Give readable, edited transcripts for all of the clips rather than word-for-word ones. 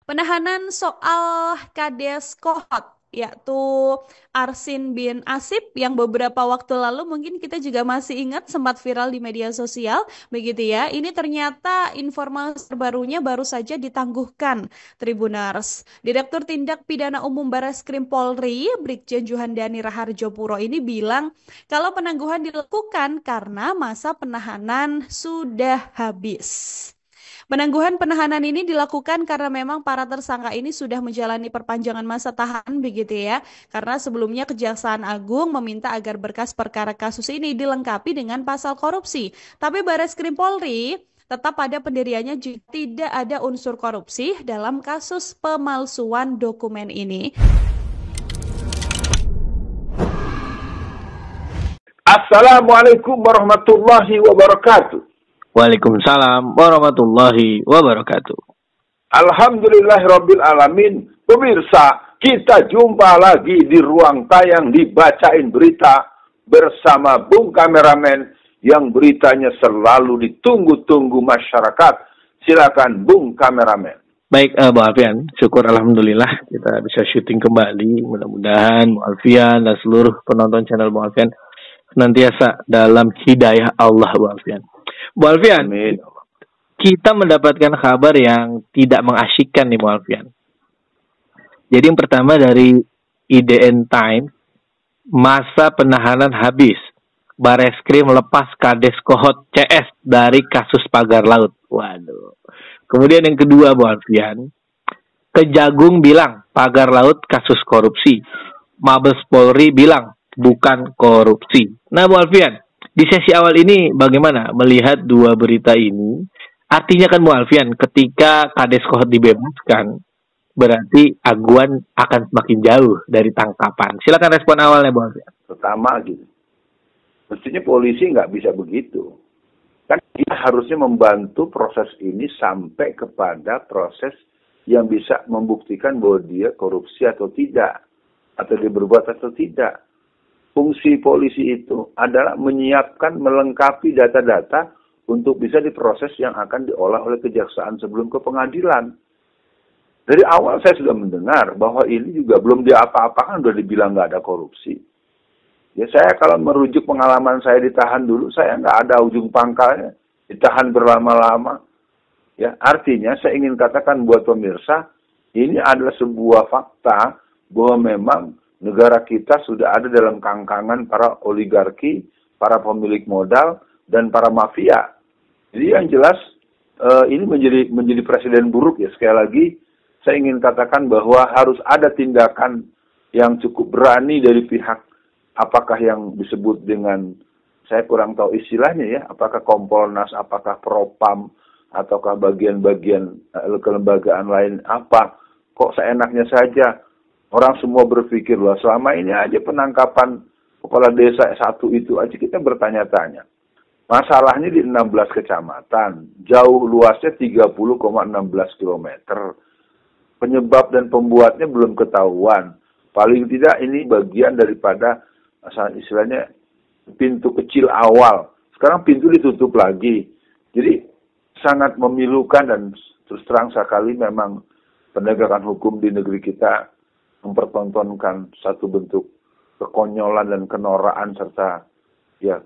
Penahanan soal Kades Kohot, yaitu Arsin bin Asib yang beberapa waktu lalu mungkin kita juga masih ingat sempat viral di media sosial, begitu ya. Ini ternyata informasi terbarunya baru saja ditangguhkan Tribuners. Direktur Tindak Pidana Umum Bareskrim Polri, Brigjen Juhandani Raharjo Puro ini bilang kalau penangguhan dilakukan karena masa penahanan sudah habis. Penangguhan penahanan ini dilakukan karena memang para tersangka ini sudah menjalani perpanjangan masa tahanan begitu ya. Karena sebelumnya Kejaksaan Agung meminta agar berkas perkara kasus ini dilengkapi dengan pasal korupsi. Tapi Bareskrim Polri tetap pada pendiriannya jika tidak ada unsur korupsi dalam kasus pemalsuan dokumen ini. Assalamualaikum warahmatullahi wabarakatuh. Waalaikumsalam warahmatullahi wabarakatuh. Alhamdulillahirabbil alamin. Pemirsa, kita jumpa lagi di ruang tayang dibacain berita bersama Bung Kameramen yang beritanya selalu ditunggu-tunggu masyarakat. Silakan Bung Kameramen. Baik, Bu Alfian, syukur alhamdulillah kita bisa syuting kembali. Mudah-mudahan Bu Alfian dan seluruh penonton channel Bu Alfian senantiasa dalam hidayah Allah, Bu Alfian. Bu Alfian, Amin. kita mendapatkan kabar yang tidak mengasyikkan nih Bu Alfian. Jadi yang pertama dari IDN Time, masa penahanan habis. Bareskrim melepas Kades Kohot CS dari kasus pagar laut. Waduh. Kemudian yang kedua Bu Alfian, Kejagung bilang pagar laut kasus korupsi. Mabes Polri bilang bukan korupsi. Nah Bu Alfian, di sesi awal ini bagaimana melihat dua berita ini? Artinya kan Bu Alfian, ketika Kades Kohot dibebaskan, berarti aguan akan semakin jauh dari tangkapan. Silakan respon awalnya Bu Alfian. Pertama gitu. Mestinya polisi nggak bisa begitu. Kan dia harusnya membantu proses ini sampai kepada proses yang bisa membuktikan bahwa dia korupsi atau tidak. Atau dia berbuat atau tidak. Fungsi polisi itu adalah menyiapkan, melengkapi data-data untuk bisa diproses yang akan diolah oleh kejaksaan sebelum ke pengadilan. Dari awal saya sudah mendengar bahwa ini juga belum diapa-apakan, sudah dibilang nggak ada korupsi. Ya saya kalau merujuk pengalaman saya ditahan dulu, saya nggak ada ujung pangkalnya, ditahan berlama-lama. Ya artinya saya ingin katakan buat pemirsa, ini adalah sebuah fakta bahwa memang negara kita sudah ada dalam kangkangan para oligarki, para pemilik modal, dan para mafia. Jadi yang jelas ini menjadi presiden buruk ya. Sekali lagi saya ingin katakan bahwa harus ada tindakan yang cukup berani dari pihak apakah yang disebut dengan, saya kurang tahu istilahnya ya, apakah Kompolnas, apakah Propam, ataukah bagian-bagian kelembagaan lain apa. Kok seenaknya saja. Orang semua berpikir, loh, selama ini aja penangkapan kepala desa satu itu aja kita bertanya-tanya. Masalahnya di 16 kecamatan, jauh luasnya 30,16 kilometer. Penyebab dan pembuatnya belum ketahuan. Paling tidak ini bagian daripada, istilahnya, pintu kecil awal. Sekarang pintu ditutup lagi. Jadi sangat memilukan dan terus terang sekali memang penegakan hukum di negeri kita mempertontonkan satu bentuk kekonyolan dan kenoraan serta ya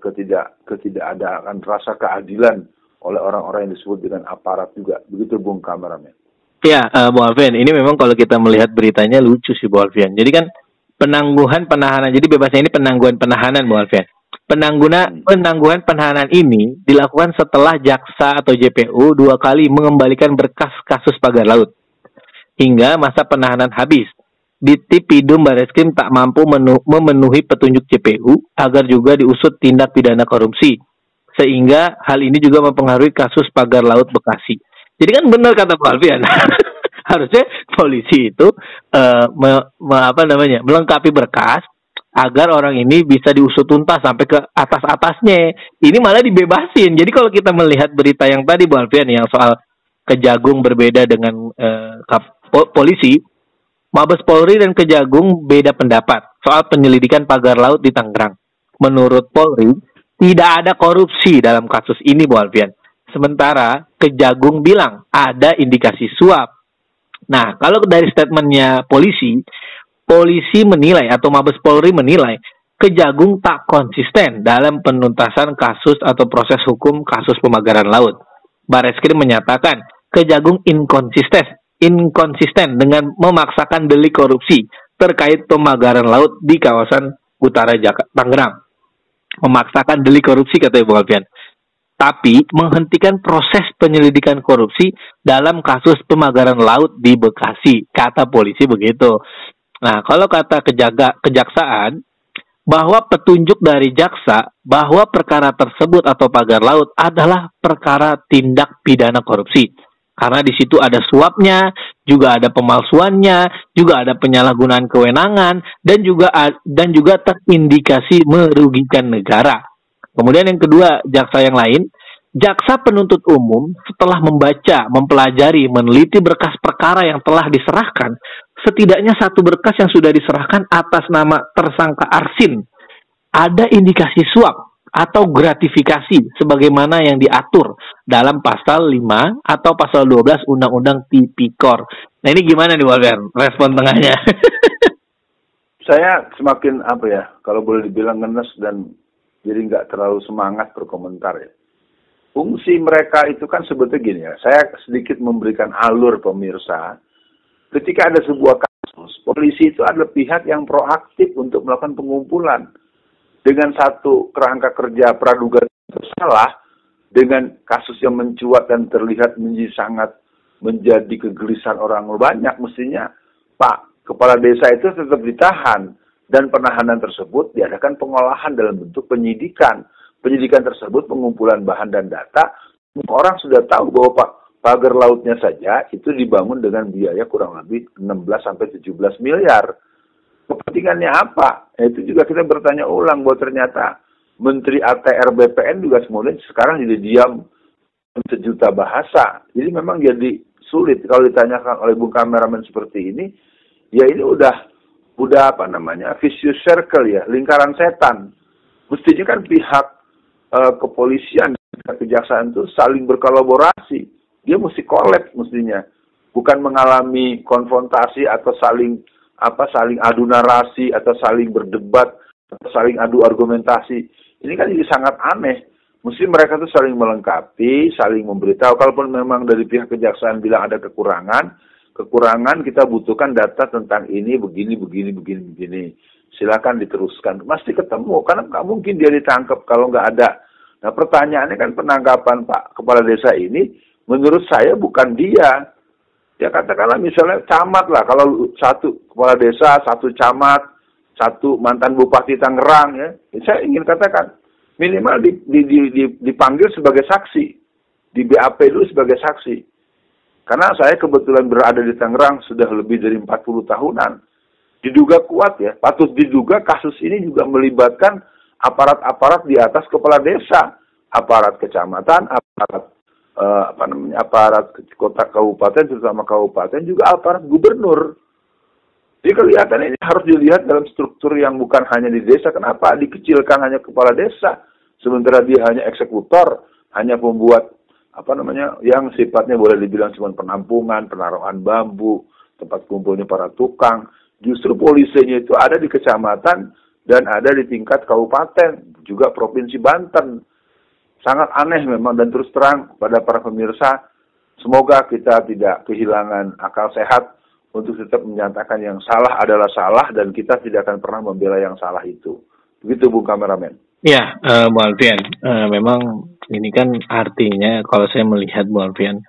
ketidakadaan rasa keadilan oleh orang-orang yang disebut dengan aparat juga. Begitu Bung Kameramen. Ya, Bu Alfian, ini memang kalau kita melihat beritanya lucu sih Bu Alfian. Jadi kan penangguhan penahanan, jadi bebasnya ini penangguhan penahanan Bu Alfian. Penangguhan penahanan ini dilakukan setelah jaksa atau JPU 2 kali mengembalikan berkas kasus pagar laut hingga masa penahanan habis. Ditipidum Bareskrim tak mampu memenuhi petunjuk JPU agar juga diusut tindak pidana korupsi. Sehingga hal ini juga mempengaruhi kasus pagar laut Bekasi. Jadi kan benar kata Pak Alfian. Harusnya polisi itu melengkapi berkas agar orang ini bisa diusut tuntas sampai ke atas-atasnya. Ini malah dibebasin. Jadi kalau kita melihat berita yang tadi Bu Alfian yang soal Kejagung berbeda dengan polisi, Mabes Polri dan Kejagung beda pendapat soal penyelidikan pagar laut di Tangerang. Menurut Polri, tidak ada korupsi dalam kasus ini, Bu Alfian. Sementara Kejagung bilang ada indikasi suap. Nah, kalau dari statementnya polisi menilai atau Mabes Polri menilai Kejagung tak konsisten dalam penuntasan kasus atau proses hukum kasus pemagaran laut. Bareskrim menyatakan Kejagung inkonsisten dengan memaksakan delik korupsi terkait pemagaran laut di kawasan utara Tangerang. Memaksakan delik korupsi, kata Ibu Alfian. Tapi menghentikan proses penyelidikan korupsi dalam kasus pemagaran laut di Bekasi, kata polisi begitu. Nah, kalau kata kejaksaan, bahwa petunjuk dari jaksa bahwa perkara tersebut atau pagar laut adalah perkara tindak pidana korupsi. Karena di situ ada suapnya, juga ada pemalsuannya, juga ada penyalahgunaan kewenangan, dan juga terindikasi merugikan negara. Kemudian yang kedua, jaksa yang lain, jaksa penuntut umum setelah membaca, mempelajari, meneliti berkas perkara yang telah diserahkan, setidaknya satu berkas yang sudah diserahkan atas nama tersangka Arsin ada indikasi suap atau gratifikasi sebagaimana yang diatur dalam pasal 5 atau pasal 12 Undang-Undang Tipikor. Nah, ini gimana nih Walter? Respon tengahnya. Saya semakin kalau boleh dibilang ngenes dan jadi nggak terlalu semangat berkomentar ya. Fungsi mereka itu kan sebetulnya gini ya, saya sedikit memberikan alur pemirsa. Ketika ada sebuah kasus, polisi itu adalah pihak yang proaktif untuk melakukan pengumpulan. Dengan satu kerangka kerja praduga bersalah, dengan kasus yang mencuat dan terlihat menjadi kegelisahan orang banyak, mestinya Pak Kepala Desa itu tetap ditahan. Dan penahanan tersebut diadakan pengolahan dalam bentuk penyidikan. Penyidikan tersebut pengumpulan bahan dan data. Orang sudah tahu bahwa pagar lautnya saja itu dibangun dengan biaya kurang lebih 16-17 miliar. Kepentingannya apa? Itu juga kita bertanya ulang bahwa ternyata Menteri ATR BPN juga sekarang jadi diam sejuta bahasa. Jadi memang jadi sulit kalau ditanyakan oleh Bung Kameramen seperti ini. Ya ini udah vicious circle ya, lingkaran setan. Mestinya kan pihak kepolisian dan kejaksaan itu saling berkolaborasi. Dia mesti collab mestinya. Bukan mengalami konfrontasi atau saling adu narasi atau saling berdebat atau saling adu argumentasi. Ini kan jadi sangat aneh. Mesti mereka tuh saling melengkapi, saling memberitahu. Kalaupun memang dari pihak kejaksaan bilang ada kekurangan kita butuhkan data tentang ini, begini. Silakan diteruskan. Mesti ketemu, karena nggak mungkin dia ditangkap kalau nggak ada. Nah pertanyaannya kan penangkapan Pak Kepala Desa ini, menurut saya bukan dia. Ya katakanlah misalnya camat lah, kalau satu Kepala Desa, satu camat, satu mantan Bupati Tangerang ya, saya ingin katakan minimal dipanggil sebagai saksi, di BAP dulu sebagai saksi. Karena saya kebetulan berada di Tangerang sudah lebih dari 40 tahunan. Diduga kuat ya, patut diduga kasus ini juga melibatkan aparat-aparat di atas kepala desa, aparat kecamatan, aparat kota kabupaten, terutama kabupaten, juga aparat gubernur. Jadi kelihatannya ini harus dilihat dalam struktur yang bukan hanya di desa. Kenapa dikecilkan hanya kepala desa, sementara dia hanya eksekutor, hanya pembuat yang sifatnya boleh dibilang cuma penampungan, penaruhan bambu, tempat kumpulnya para tukang. Justru polisinya itu ada di kecamatan dan ada di tingkat kabupaten, juga Provinsi Banten. Sangat aneh memang, dan terus terang pada para pemirsa, semoga kita tidak kehilangan akal sehat untuk tetap menyatakan yang salah adalah salah dan kita tidak akan pernah membela yang salah itu. Begitu Bung Kameramen. Ya, Bu Alfian, memang ini kan artinya kalau saya melihat Bu Alfian,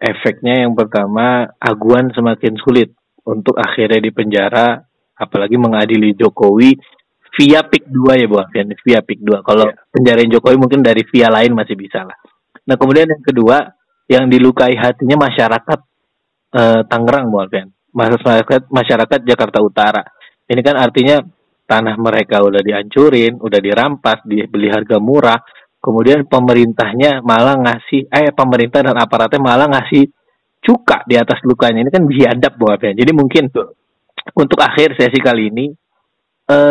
efeknya yang pertama Aguan semakin sulit untuk akhirnya dipenjara, apalagi mengadili Jokowi via PIK 2 ya Bu Alfian, via PIK 2. Kalau penjarain Jokowi mungkin dari via lain masih bisa lah. Nah kemudian yang kedua, yang dilukai hatinya masyarakat Tangerang Bu Alfian, masyarakat Jakarta Utara. Ini kan artinya tanah mereka udah dihancurin, udah dirampas, dibeli harga murah. Kemudian pemerintah dan aparatnya malah ngasih cuka di atas lukanya. Ini kan biadab Bu Alfian. Jadi mungkin untuk akhir sesi kali ini,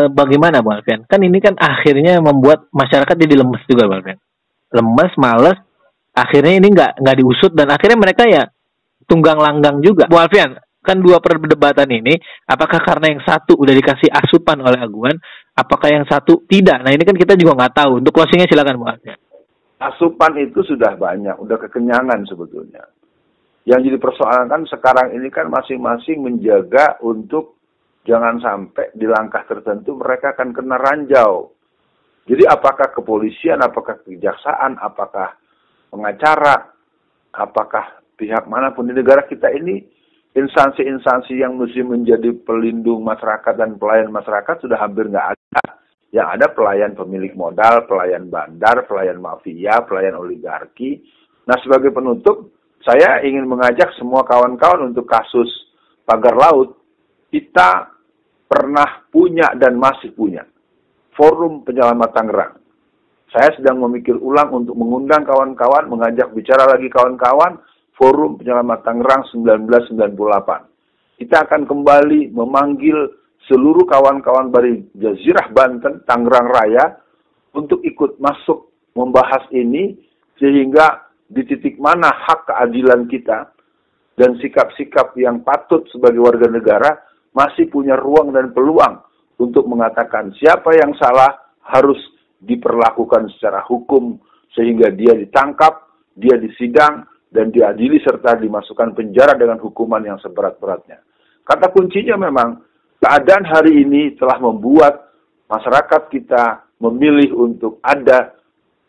bagaimana Bu Alfian? Kan ini kan akhirnya membuat masyarakat jadi lemes juga Bu Alfian. Lemes, males. Akhirnya ini nggak diusut dan akhirnya mereka ya tunggang langgang juga. Bu Alfian, kan dua perdebatan ini, apakah karena yang satu udah dikasih asupan oleh aguan, apakah yang satu tidak? Nah ini kan kita juga nggak tahu. Untuk closingnya silakan Bu Alfian. Asupan itu sudah banyak, udah kekenyangan sebetulnya. Yang jadi persoalan kan sekarang ini kan masing-masing menjaga untuk jangan sampai di langkah tertentu mereka akan kena ranjau. Jadi apakah kepolisian, apakah kejaksaan, apakah pengacara, apakah pihak manapun di negara kita ini, instansi-instansi yang mesti menjadi pelindung masyarakat dan pelayan masyarakat sudah hampir nggak ada. Yang ada pelayan pemilik modal, pelayan bandar, pelayan mafia, pelayan oligarki. Nah sebagai penutup, saya ingin mengajak semua kawan-kawan untuk kasus pagar laut. Kita pernah punya dan masih punya Forum Penyelamat Tangerang. Saya sedang memikir ulang untuk mengundang kawan-kawan, mengajak bicara lagi kawan-kawan, Forum Penyelamat Tangerang 1998. Kita akan kembali memanggil seluruh kawan-kawan dari Jazirah Banten, Tangerang Raya, untuk ikut masuk membahas ini, sehingga di titik mana hak keadilan kita dan sikap-sikap yang patut sebagai warga negara masih punya ruang dan peluang untuk mengatakan siapa yang salah harus diperlakukan secara hukum sehingga dia ditangkap, dia disidang, dan diadili serta dimasukkan penjara dengan hukuman yang seberat-beratnya. Kata kuncinya memang keadaan hari ini telah membuat masyarakat kita memilih untuk ada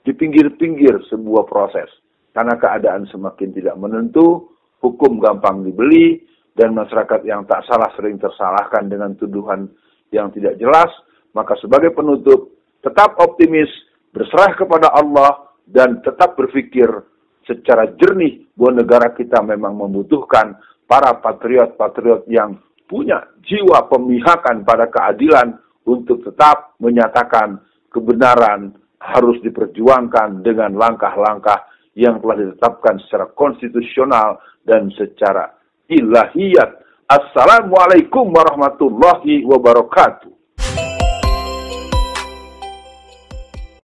di pinggir-pinggir sebuah proses. Karena keadaan semakin tidak menentu, hukum gampang dibeli, dan masyarakat yang tak salah sering tersalahkan dengan tuduhan yang tidak jelas. Maka sebagai penutup, tetap optimis, berserah kepada Allah, dan tetap berpikir secara jernih bahwa negara kita memang membutuhkan para patriot-patriot yang punya jiwa pemihakan pada keadilan untuk tetap menyatakan kebenaran harus diperjuangkan dengan langkah-langkah yang telah ditetapkan secara konstitusional dan secara ilahiyat. Assalamualaikum warahmatullahi wabarakatuh.